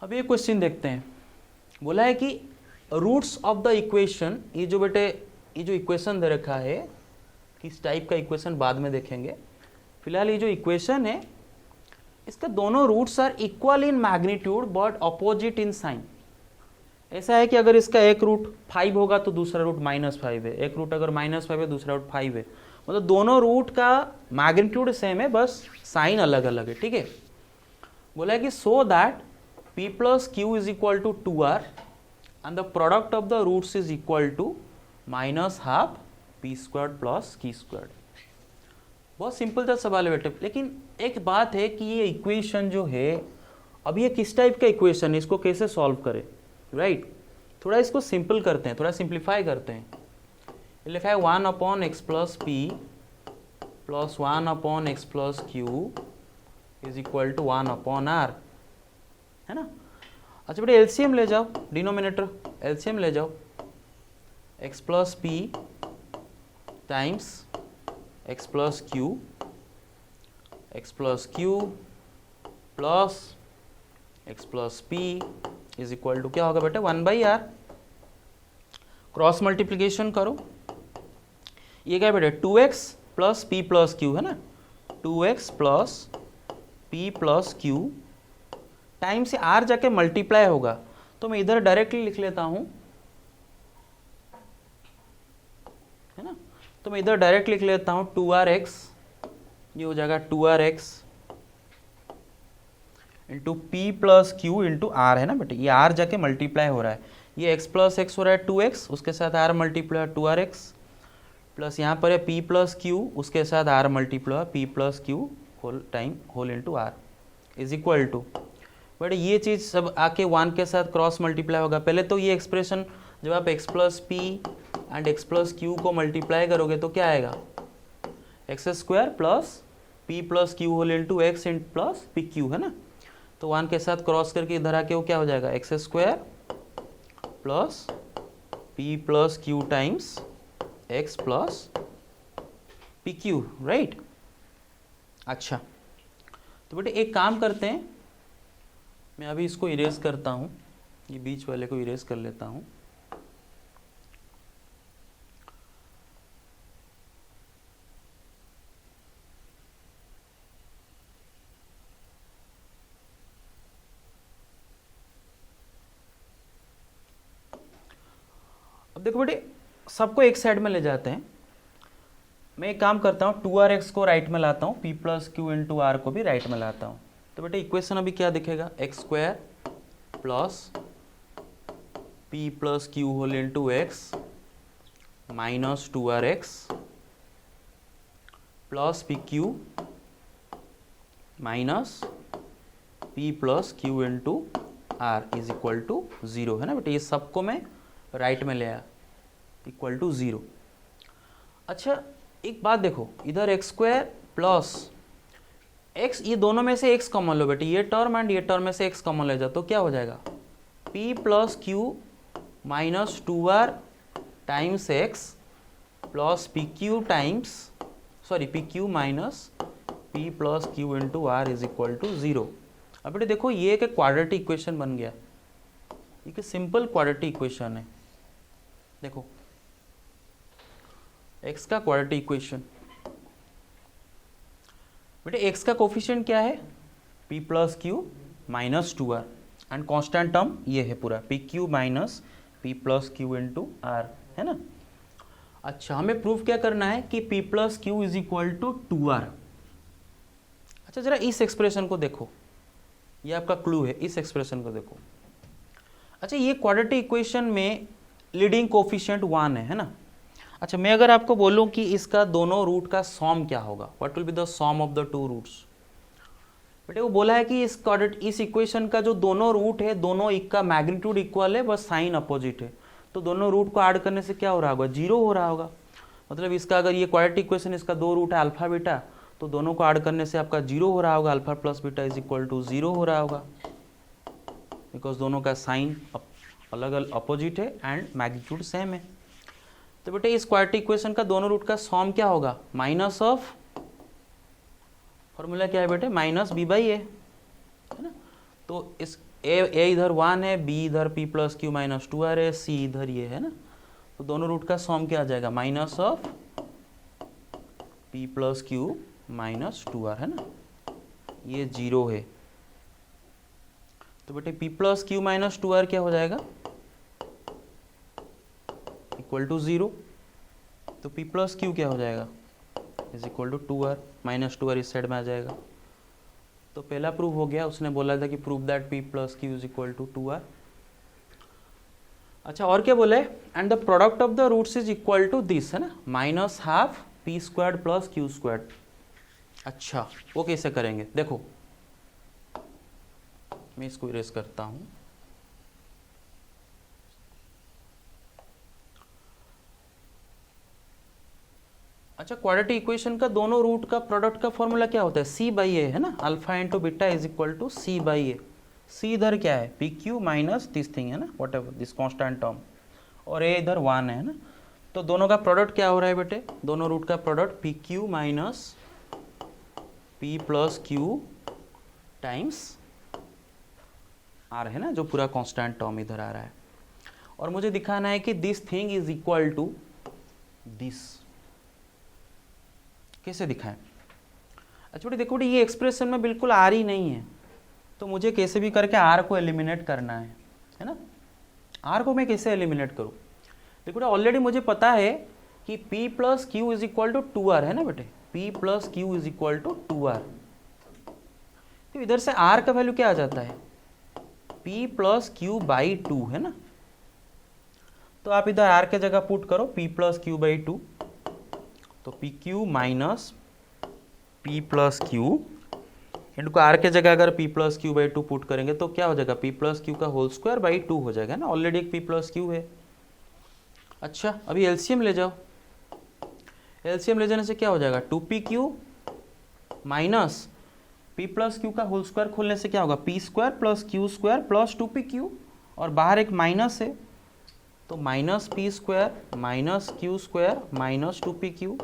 अब ये क्वेश्चन देखते हैं। बोला है कि रूट्स ऑफ द इक्वेशन, ये जो बेटे ये जो इक्वेशन दे रखा है, किस टाइप का इक्वेशन बाद में देखेंगे, फिलहाल ये जो इक्वेशन है इसका दोनों roots are equal in magnitude but opposite in sign. ऐसा है कि अगर इसका एक रूट 5 होगा तो दूसरा रूट -5 है, एक रूट अगर -5 है दूसरा रूट 5 है, मतलब दोनों रूट का मैग्नीट्यूड सेम है, बस साइन अलग अलग है, ठीक है। बोला है कि so that p plus q is equal to 2r and the product of the roots is equal to -12 p squared plus q squared. बहुत सिंपल सा सवाल है बेटे, लेकिन एक बात है कि ये इक्वेशन जो है, अब ये किस टाइप का इक्वेशन है, इसको कैसे सॉल्व करें, राइट। थोड़ा इसको सिंपल करते हैं, थोड़ा सिंप्लीफाई करते हैं। लिखा है 1 upon x plus P plus 1 upon x plus q is equal to 1 upon r, है ना। अच्छा बेटे एलसीएम ले जाओ, डिनोमिनेटर एलसीएम ले जाओ, x plus p times x plus q plus x plus p is equal to क्या होगा बेटा 1/r। क्रॉस मल्टीप्लीकेशन करो, ये क्या बेटा 2x plus P plus Q, है ना, 2x plus P plus Q time से r जाके मल्टीप्लाई होगा, तो मैं इधर डायरेक्टली लिख लेता हूं, है ना। तो मैं इधर डायरेक्ट लिख लेता हूं 2rx, ये हो जाएगा 2rx into p plus q into r, है ना बेटे, ये r जाके मल्टीप्लाई हो रहा है, ये x प्लस एक्स हो रहा है 2x, उसके साथ r मल्टीप्लाई 2rx, प्लस यहाँ पर है p प्लस क्यू, उसके साथ r multiply p plus Q whole into r is equal to, but ये चीज़ सब आके 1 के साथ क्रॉस मल्टीप्लाई होगा। पहले तो ये एक्सप्रेशन जब आप x plus P and x plus Q को मल्टीप्लाई करोगे तो क्या आएगा, X square plus P plus Q whole into X in plus P Q, है ना। तो 1 के साथ क्रॉस करके इधर आके वो क्या हो जाएगा, x square plus P plus q times x plus P Q, right. अच्छा तो बेटे एक काम करते हैं, मैं अभी इसको इरेज करता हूँ, ये बीच वाले को इरेज कर लेता हूँ। अब देखो बेटे सबको एक साइड में ले जाते हैं, मैं एक काम करता हूँ 2rx को राइट में लाता हूँ, p plus q into r को भी राइट में लाता हूँ। तो बेटे इक्वेशन अभी क्या दिखेगा, x square plus P plus Q whole into x minus 2rx plus P Q minus p plus q into r is equal to 0, है ना बेटे। ये सबको मैं राइट में ले आया, इक्वल टू 0। अच्छा एक बात देखो, इधर एक्स स्क्वायर प्लस एक्स, ये दोनों में से एक्स कॉमन लो बेटे, ये टर्म एंड ये टर्म में से एक्स कॉमन ले जाओ, तो क्या हो जाएगा p plus q minus 2r times x plus P q times p Q minus p plus q into r is equal to 0। अब बेटे देखो ये एक क्वाड्रेटिक इक्वेशन बन गया, ये एक सिंपल क्वाड्रेटिक इक्वेशन है। देखो x का क्वाड्रेटिक इक्वेशन, बेटे x का कोफिशिएंट क्या है, p plus q minus 2r and constant term ये है पूरा p Q minus p plus q into r, है ना। अच्छा हमें प्रूफ क्या करना है कि p plus q is equal to 2r। अच्छा जरा इस एक्सप्रेशन को देखो, ये आपका क्लू है, इस एक्सप्रेशन को देखो। अच्छा ये क्वाड्रेटिक इक्वेशन में लीडिंग कोफिशिएंट 1 है ना। अच्छा, मैं अगर आपको बोलूं कि इसका दोनों रूट का सॉम क्या होगा, what will be the sum of the two roots? बेटे वो बोला है कि इस इक्वेशन का जो दोनों रूट है, दोनों का मैग्नीट्यूड इक्वल है, बस साइन अपोजिट है। तो दोनों रूट को ऐड करने से क्या हो रहा होगा? जीरो हो रहा होगा। मतलब इसका अगर ये क्वाड्रेटिक इक्वेशन, इसका दो रूट है अल्फा बीटा, तो दोनों को ऐड करने से आपका जीरो हो रहा होगा, alpha plus beta is equal to zero हो रहा होगा, बिकॉज दोनों का साइन अलग अलग अपोजिट है एंड मैग्नीट्यूड सेम है। तो बेटे इस क्वाड्रेटिक इक्वेशन का दोनों रूट का सॉम क्या होगा? माइनस ऑफ, फॉर्मूला क्या है बेटे? माइनस बी बाई ए, है ना। तो इस ए इधर 1 है, बी इधर P plus q minus 2r है, सी इधर ये है ना। तो दोनों रूट का सॉम क्या आ जाएगा? Minus of P plus q minus 2r, है ना। ये जीरो है, तो बेटे P plus q minus 2r क्या हो जाएगा? Equal to zero. तो पी प्लस क्यू क्या हो जाएगा? Is equal to 2r, minus 2r इस साइड में आ जाएगा। तो पहला प्रूफ हो गया, उसने बोला था कि proof that p plus q is equal to 2r। अच्छा, और क्या बोला है? And the product of the roots is equal to this, है ना, minus half p squared plus q squared. अच्छा, वो कैसे करेंगे? देखो मैं इसको इरेज करता हूं। अच्छा, क्वाड्रेटिक इक्वेशन का दोनों रूट का प्रोडक्ट का फॉर्मूला क्या होता है? सी बाई ए, है ना। Alpha into beta is equal to C by A. C इधर क्या है? P Q minus this thing, है ना, what this constant term, और ए इधर 1 है ना। तो दोनों का प्रोडक्ट क्या हो रहा है बेटे? दोनों रूट का product p Q minus p plus q times r, है ना, जो पूरा कॉन्स्टेंट टर्म इधर आ रहा है। और मुझे दिखाना है कि this thing is equal to this. कैसे दिखाएं? अच्छा बेटे देखो बेटे, ये एक्सप्रेशन में बिल्कुल आर ही नहीं है, तो मुझे कैसे भी करके आर को एलिमिनेट करना है ना। आर को मैं कैसे एलिमिनेट करूं? देखो बेटे, ऑलरेडी मुझे पता है कि p plus q is equal to 2r, है ना बेटे। p plus q is equal to 2r। तो इधर से r का वैल्यू क्या आ जाता है? p प्लस क्यू बाई 2, है ना। तो आप इधर r के जगह पुट करो p प्लस क्यू बाई 2, तो P Q minus p plus Q इनको आर के जगह अगर P plus Q by 2 put करेंगे तो क्या हो जाएगा? पी प्लस क्यू का होल स्क्वायर बाई 2 हो जाएगा ना, ऑलरेडी एक पी प्लस क्यू है। अच्छा, अभी एलसीएम ले जाओ। एलसीएम ले जाने से क्या हो जाएगा? 2p Q minus p plus Q का होल स्क्वायर खोलने से क्या होगा? P square plus q square plus 2p Q, और बाहर एक माइनस है, तो minus P square minus Q square minus 2p Q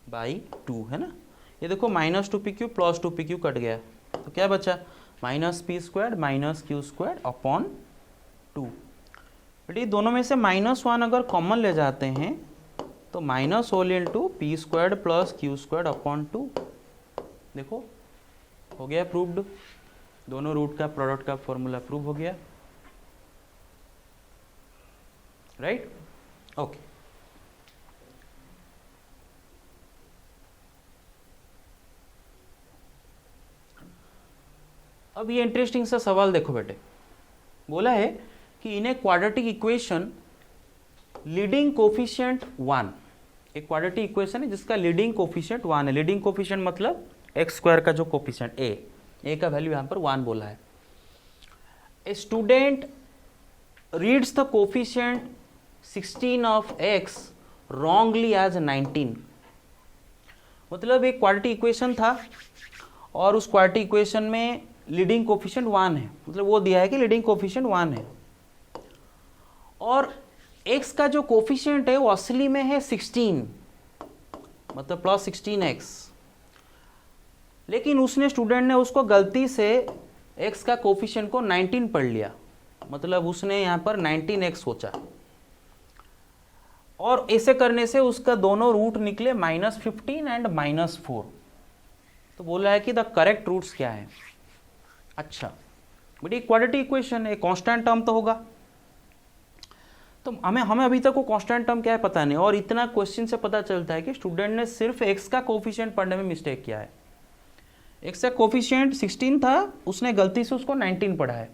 by 2, है ना। ये देखो minus 2p Q plus 2p Q cut गया, तो क्या बचा? Minus P square minus Q square upon 2। बेटे दोनों में से -1 अगर कॉमन ले जाते हैं तो minus whole into p square plus q square upon 2। देखो हो गया प्रूव्ड, दोनों रूट का प्रोडक्ट का फॉर्मूला प्रूव हो गया, राइट। ओके, अब ये इंटरेस्टिंग सा सवाल देखो बेटे, बोला है कि in a quadratic equation leading coefficient 1, एक क्वाड्रेटिक इक्वेशन है जिसका लीडिंग कोफिशिएंट 1 है। लीडिंग कोफिशिएंट मतलब एक्स स्क्वायर का जो कोफिशिएंट ए का वैल्यू यहाँ पर 1 बोला है। A student reads the coefficient 16 of x wrongly as 19। मतलब एक क्वाड्रेटिक इक्वेशन था और उस क्वाड्रेटिक इक्वेशन में लीडिंग कोफिशिएंट 1 है, मतलब वो दिया है कि लीडिंग कोफिशिएंट 1 है, और x का जो कोफिशिएंट है वो असली में है 16, मतलब प्लस 16x, लेकिन उसने स्टूडेंट ने उसको गलती से x का कोफिशिएंट को 19 पढ़ लिया, मतलब उसने यहाँ पर 19x सोचा, और ऐसे करने से उसका दोनों रूट निकले -15 एंड -4। तो बोला है कि द करेक्ट रूट्स क्या है। अच्छा बेटी क्वाड्रेटिक इक्वेशन है, कांस्टेंट टर्म तो होगा, तो हमें अभी तक वो कांस्टेंट टर्म क्या है पता नहीं, और इतना क्वेश्चन से पता चलता है कि स्टूडेंट ने सिर्फ x का कोफिशिएंट पढ़ने में मिस्टेक किया है। x का कोफिशिएंट 16 था, उसने गलती से उसको 19 पढ़ा है,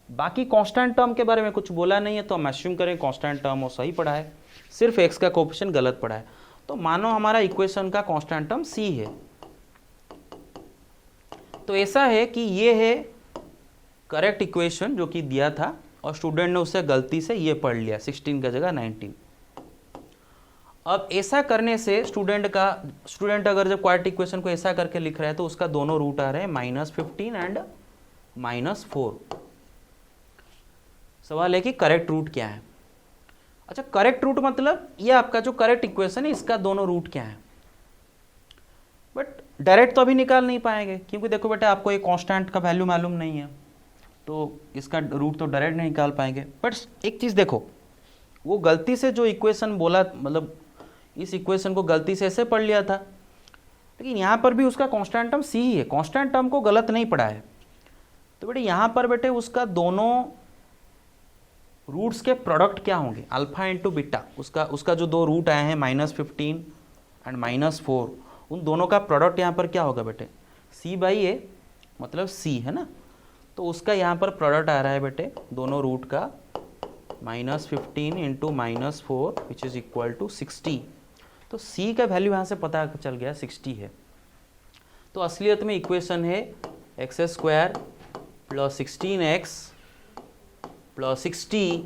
बाकी कांस्टेंट टर्म के बारे में कुछ बोला नहीं है, तो हम एज्यूम करें कांस्टेंट टर्म वो सही पड़ा है, सिर्फ x का कोफिशिएंट गलत पड़ा है। तो मानो हमारा इक्वेशन का कांस्टेंट टर्म c है। तो ऐसा है कि ये है करेक्ट इक्वेशन जो कि दिया था और स्टूडेंट ने उसे गलती से ये पढ़ लिया 16 का जगह 19। अब ऐसा करने से स्टूडेंट अगर जब क्वाड्रेटिक इक्वेशन को ऐसा करके लिख रहा है तो उसका दोनों रूट आ रहे हैं -15 एंड -4। सवाल है कि करेक्ट रूट क्या है। अच्छा, करेक्ट रूट मतलब ये आपका जो करेक्ट इक्वेशन है इसका दोनों रूट क्या है। बट डायरेक्ट तो अभी निकाल नहीं पाएंगे, क्योंकि देखो बेटा आपको एक कांस्टेंट का वैल्यू मालूम नहीं है, तो इसका रूट तो डायरेक्ट नहीं निकाल पाएंगे। बट एक चीज़ देखो, वो गलती से जो इक्वेशन बोला, मतलब इस इक्वेशन को गलती से ऐसे पढ़ लिया था, लेकिन यहाँ पर भी उसका कांस्टेंट टर्म सी ही है, कांस्टेंट टर्म को गलत नहीं पढ़ा है। तो बेटे यहाँ पर बेटे उसका दोनों रूट्स के प्रोडक्ट क्या होंगे, अल्फा इंटू बीटा, उसका जो दो रूट आए हैं -15 एंड -4, उन दोनों का प्रोडक्ट यहाँ पर क्या होगा बेटे, c/a, मतलब c है ना। तो उसका यहाँ पर प्रोडक्ट आ रहा है बेटे दोनों रूट का -15 into -4 which is equal to 60। तो c का वैल्यू यहाँ से पता चल गया 60 है। तो असलियत में इक्वेशन है x² + 16x + 60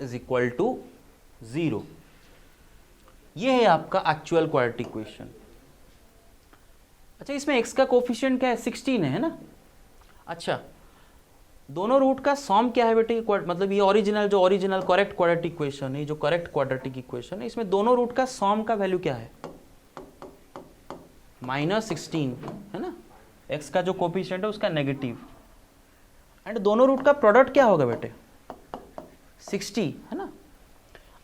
is equal to 0। ये है आपका एक्चुअल क्वाड्रेटिक इक्वेशन। अच्छा, इसमें x का कोफिशिएंट क्या है, 16 है ना। अच्छा, दोनों रूट का सॉम क्या है बेटे, मतलब ये ओरिजिनल करेक्ट क्वाड्रेटिक इक्वेशन है, जो करेक्ट क्वाड्रेटिक इक्वेशन है, इसमें दोनों रूट का सॉम का वैल्यू क्या है, -16 है ना। x का जो कोफिशिएंट है उसका नेगेटिव, एंड दोनों रूट का प्रोडक्ट क्या होगा बेटे, 60 है ना।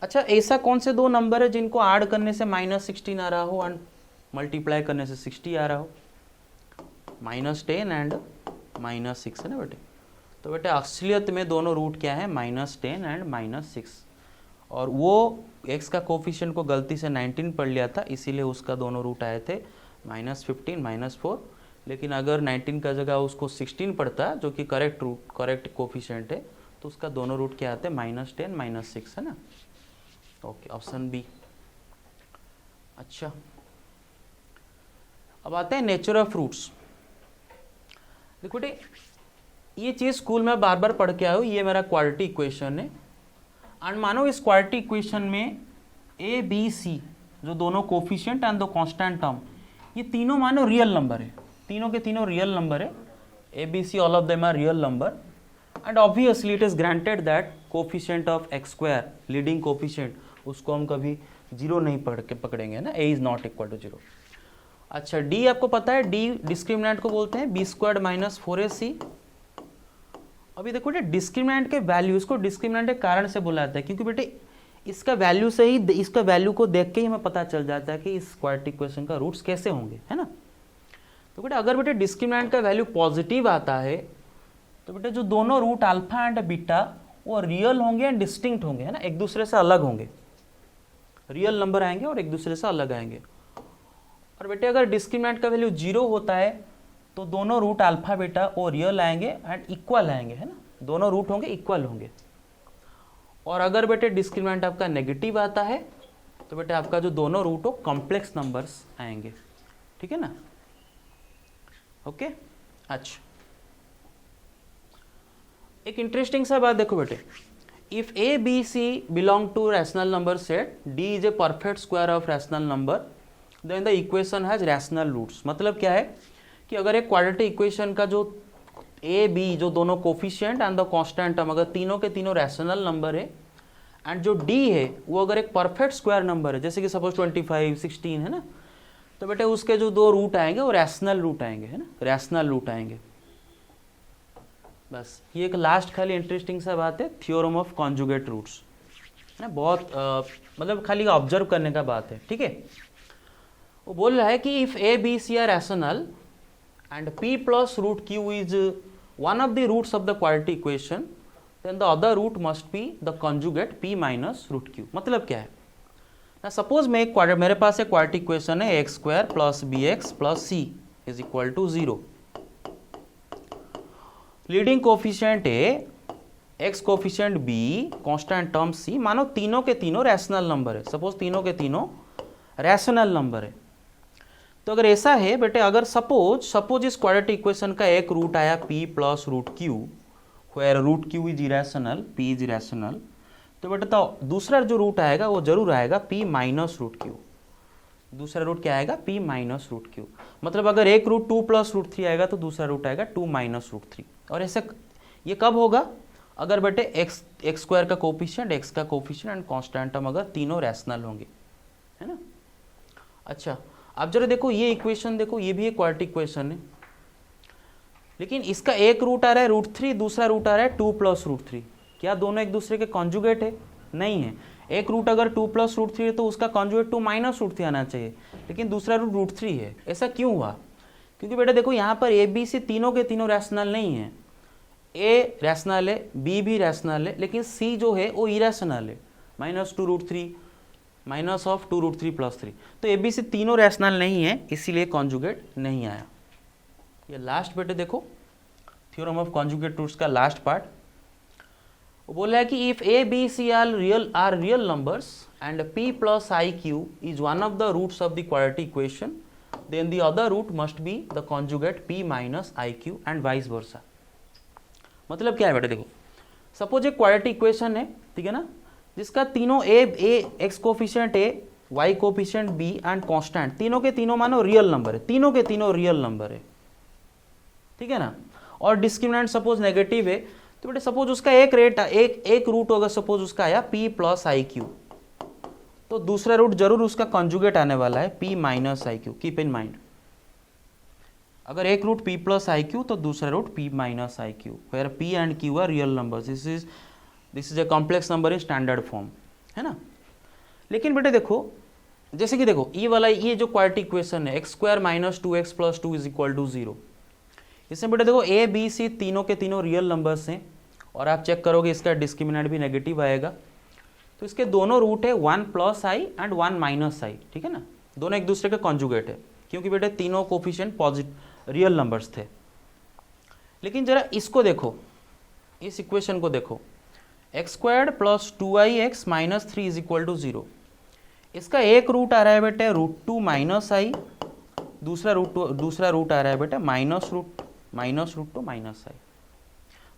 अच्छा, ऐसा कौन से दो नंबर है जिनको ऐड करने से -16 आ रहा हो एंड मल्टीप्लाई करने से 60 आ रहा हो, -10 एंड -6 है ना बेटे। तो बेटे असलियत में दोनों रूट क्या है, -10 एंड -6, और वो x का कोफिशिएंट को गलती से 19 पढ़ लिया था, इसीलिए उसका दोनों रूट आए थे -15 -4। लेकिन अगर 19 का जगह उसको 16 पढ़ता, जो कि करेक्ट कोफिशिएंट है, तो उसका दोनों रूट क्या आते हैं, -10 -6 है ना। Okay, option B. अच्छा, अब आते हैं नेचर ऑफ रूट्स। देखो बेटे, ये चीज़ स्कूल में बार बार पढ़ के आए हो, ये मेरा क्वाड्रेटिक इक्वेशन है, एंड मानो इस क्वाड्रेटिक इक्वेशन में a b c जो दोनों कोफिशिएंट एंड दो कांस्टेंट टर्म, ये तीनों मानो रियल नंबर है, तीनों के तीनों रियल नंबर है, a b c all of them are real number, and obviously it is granted that coefficient of x² leading coefficient, उसको हम कभी 0 नहीं पकड़ेंगे ना, a is not equal to 0। अच्छा, d आपको पता है, d डिस्क्रिमिनेंट को बोलते हैं b² - 4ac। अभी देखो बेटे, डिस्क्रिमिनेंट के वैल्यू, इसको डिस्क्रिमिनेंट के कारण से बुलाता है, क्योंकि बेटे इसका वैल्यू से ही, इसका वैल्यू को देख के ही हमें पता चल जाता है कि इस क्वाड्रेटिक इक्वेशन का रूट्स कैसे होंगे, है ना। तो बेटे अगर बेटे डिस्क्रिमिनेंट का वैल्यू पॉजिटिव आता है, तो बेटे जो दोनों रूट अल्फा एंड बीटा वो रियल होंगे एंड डिस्टिंक्ट होंगे, है ना, एक दूसरे से अलग होंगे, रियल नंबर आएंगे और एक दूसरे से अलग आएंगे। और बेटे अगर डिस्क्रिमिनेंट का वैल्यू 0 होता है, तो दोनों रूट अल्फा बीटा वो रियल आएंगे एंड इक्वल आएंगे, है ना, दोनों रूट होंगे इक्वल होंगे। और अगर बेटे डिस्क्रिमिनेंट आपका नेगेटिव आता है, तो बेटे आपका जो दोनों रूट हो कॉम्प्लेक्स नंबर्स आएंगे, ठीक है ना। ओके, अच्छा, एक इंटरेस्टिंग सा बात देखो बेटे, if a b c belong to rational number set, d is a perfect square of rational number, then the equation has rational roots. मतलब क्या है कि अगर एक क्वाड्रेटिक इक्वेशन का जो a b जो दोनों coefficient and the constant term अगर तीनों के तीनों रैशनल नंबर है, एंड जो d है वो अगर एक परफेक्ट स्क्वायर नंबर है, जैसे कि सपोज 25 16 है ना, तो बेटे उसके जो दो रूट आएंगे वो रैशनल रूट आएंगे, है ना, रैशनल रूट आएंगे। बस ये एक लास्ट खाली इंटरेस्टिंग सा बात है, थ्योरम ऑफ कॉन्जुगेट रूट्स, है ना, बहुत मतलब खाली ऑब्जर्व करने का बात है, ठीक है। वो बोल रहा है कि if a b c are rational and p plus root q is one of the roots of the quadratic equation, then the other root must be the conjugate p minus root q। मतलब क्या है ना, सपोज मेरे पास एक क्वाड्रेटिक इक्वेशन है x² + bx + c is equal to 0। Leading coefficient A, X coefficient B, constant term C, मानो तीनों के तीनों रैशनल नंबर है, सपोज तीनों के तीनों रैशनल नंबर है। तो अगर ऐसा है बेटे, अगर सपोज इस क्वाड्रेटिक इक्वेशन का एक रूट आया p plus root q, where root q is irrational, p is irrational, तो बेटे तो दूसरा जो रूट आएगा वो जरूर आएगा p माइनस रूट क्यू। दूसरा रूट क्या आएगा? p minus root q. मतलब अगर एक रूट 2 प्लस रूट 3 आएगा तो दूसरा रूट आएगा 2 माइनस रूट 3। और ऐसे ये कब होगा? अगर बेटे एक्स स्क्वायर का कोफिशिएंट, एक्स का कोफिशिएंट एंड कांस्टेंट टर्म अगर तीनों रैशनल होंगे, है ना। अच्छा, आप जरा देखो ये इक्वेशन देखो, ये भी एक क्वाड्रेटिक इक्वेशन है, लेकिन इसका एक रूट आ रहा है रूट 3, दूसरा रूट आ रहा है 2 प्लस रूट 3। क्या दोनों एक दूसरे के कॉन्जुगेट है? नहीं है। एक रूट अगर 2 प्लस रूट 3 है तो उसका कॉन्जुगेट 2 माइनस रूट 3 आना चाहिए, लेकिन दूसरा रूट रूट 3 है। ऐसा क्यों हुआ? क्योंकि बेटा देखो यहाँ पर ए बी सी तीनों के तीनों रैशनल नहीं है। ए रैशनल है, बी भी रैशनल है, लेकिन सी जो है वो इरेशनल है, minus 2 root 3 minus of 2 root 3 plus 3। तो ए बी सी तीनों रैशनल नहीं है, इसीलिए कॉन्जुगेट नहीं आया। ये लास्ट बेटे देखो थ्योरम ऑफ कॉन्जुगेट रूट्स का लास्ट पार्ट, वो बोला है कि if a b c are real numbers and p plus i q is one of the roots of the quadratic equation, then the other root must be the conjugate p minus i q and vice versa. मतलब क्या है बेटा देखो, सपोज एक क्वाड्रेटिक इक्वेशन है, ठीक है ना, जिसका तीनों A X coefficient A, Y coefficient B and constant तीनों के तीनों मानो रियल नंबर है, तीनों के तीनों रियल नंबर है, ठीक है ना। और डिस्क्रिमिनेंट सपोज नेगेटिव है, तो बेटे सपोज उसका एक रूट होगा, सपोज उसका आया p प्लस आई क्यू, तो दूसरा रूट जरूर उसका कॉन्जुगेट आने वाला है p minus i q. Keep in mind, अगर एक root p plus i q तो दूसरा root p minus i q, where p and q are real numbers. This is a complex number in standard form, है ना। लेकिन बेटे देखो, जैसे कि देखो ये वाला, ये जो क्वाड्रेटिक इक्वेशन है x square minus 2x plus 2 is equal to 0, इसमें बेटे देखो ए बी सी तीनों के तीनों रियल नंबर्स हैं, और आप चेक करोगे इसका डिस्क्रिमिनेंट भी नेगेटिव आएगा। तो इसके दोनों रूट है 1 प्लस आई एंड 1 माइनस आई, ठीक है ना, दोनों एक दूसरे के कॉन्जुगेट है, क्योंकि बेटे तीनों कोफिशिएंट पॉजिटिव रियल नंबर्स थे। लेकिन जरा इसको देखो, इस इक्वेशन को देखो, x squared plus 2ix minus 3 is equal to 0। इसका एक रूट आ रहा है बेटे रूट 2 माइनस आई, दूसरा रूट आ रहा है बेटा माइनस रूट 2 माइनस आई।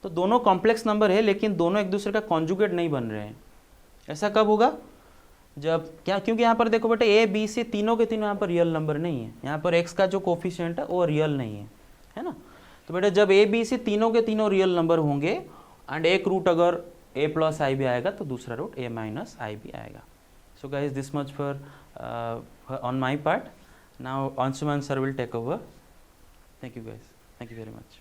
तो दोनों कॉम्प्लेक्स नंबर है, लेकिन दोनों एक दूसरे का कॉन्जुगेट नहीं बन रहे हैं। ऐसा कब होगा? जब क्या, क्योंकि यहाँ पर देखो बेटे ए बी सी तीनों के तीनों यहाँ पर रियल नंबर नहीं है, यहाँ पर एक्स का जो कोफिशिएंट है वो रियल नहीं है ना। तो बेटे जब ए बी सी तीनों के तीनों रियल नंबर होंगे एंड एक रूट अगर ए प्लस आई भी आएगा तो दूसरा रूट ए माइनस आई भी आएगा। So guys this much for on my part. Now Anshuman sir will take over. Thank you guys. Thank you very much.